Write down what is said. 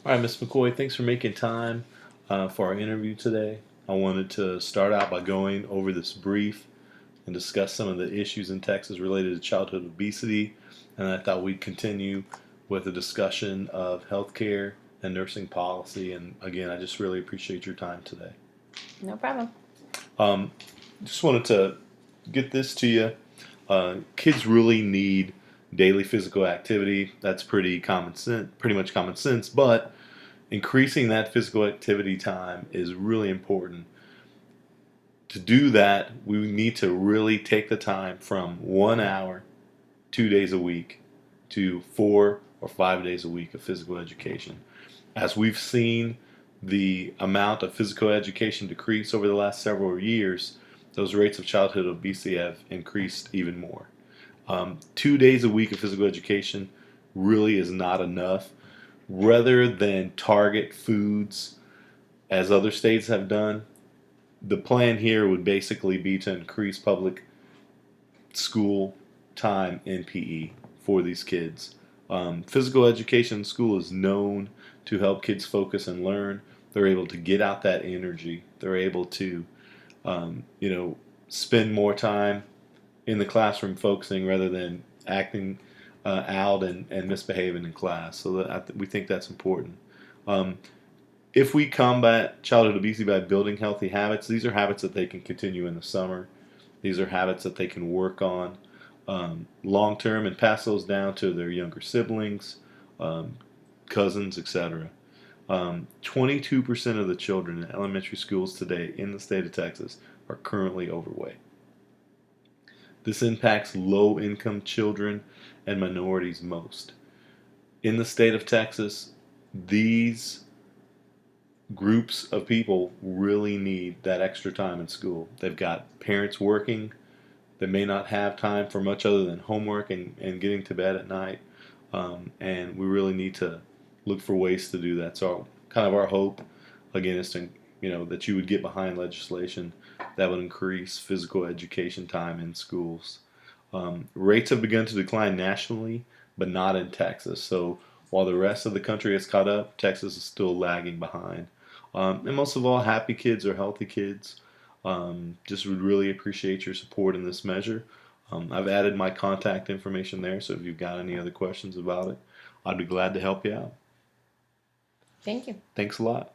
All right, Ms. McCoy, thanks for making time for our interview today. I wanted to start out by going over this brief and discuss some of the issues in Texas related to childhood obesity, and I thought we'd continue with a discussion of healthcare and nursing policy. And again, I just really appreciate your time today. No problem. Um, just wanted to get this to you. Kids really need daily physical activity. That's pretty much common sense, but increasing that physical activity time is really important. To do that, we need to really take the time from 1 hour, 2 days a week, to 4 or 5 days a week of physical education. As we've seen the amount of physical education decrease over the last several years, those rates of childhood obesity have increased even more. 2 days a week of physical education really is not enough. Rather than target foods as other states have done, the plan here would basically be to increase public school time in PE for these kids. Physical education in school is known to help kids focus and learn. They're able to get out that energy. They're able to, spend more time in the classroom focusing rather than acting out and misbehaving in class. So we think that's important. Um, if we combat childhood obesity by building healthy habits, these are habits that they can continue in the summer. These are habits that they can work on long term and pass those down to their younger siblings, um, cousins, etc. 22% of the children in elementary schools today in the state of Texas are currently overweight. This impacts low income children and minorities most. In the state of Texas, these groups of people really need that extra time in school. They've got parents working that may not have time for much other than homework and getting to bed at night. And we really need to look for ways to do that. So kind of our hope, again, is to, that you would get behind legislation that would increase physical education time in schools. Rates have begun to decline nationally, but not in Texas. So while the rest of the country has caught up, Texas is still lagging behind. And most of all, happy kids are healthy kids. Just would really appreciate your support in this measure. I've added my contact information there, so if you've got any other questions about it, I'd be glad to help you out. Thank you. Thanks a lot.